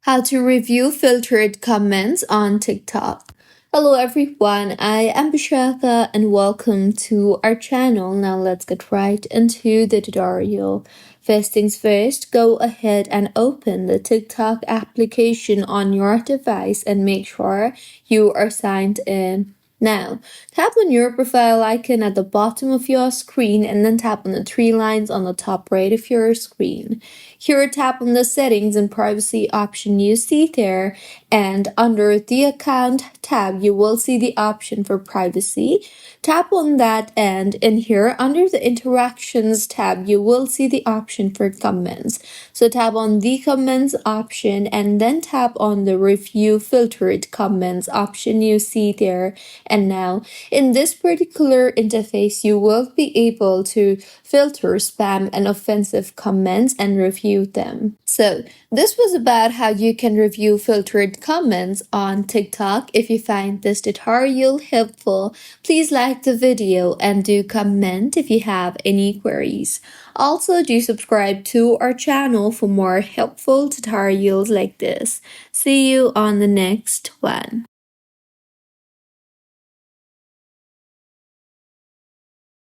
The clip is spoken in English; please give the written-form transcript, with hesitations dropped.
How to review filtered comments on TikTok. Hello everyone, I am Bishaka and welcome to our channel. Now let's get right into the tutorial. First things first, go ahead and open the TikTok application on your device and make sure you are signed in. Now, tap on your profile icon at the bottom of your screen and then tap on the three lines on the top right of your screen. Here, tap on the settings and privacy option you see there, and under the account tab, you will see the option for privacy. Tap on that, and in here, under the interactions tab, you will see the option for comments. So tap on the comments option and then tap on the review filtered comments option you see there. And now in this particular interface, you will be able to filter spam and offensive comments and review them. So this was about how you can review filtered comments on TikTok. If you find this tutorial helpful, please like the video and do comment if you have any queries. Also, do subscribe to our channel for more helpful tutorials like this. See you on the next one.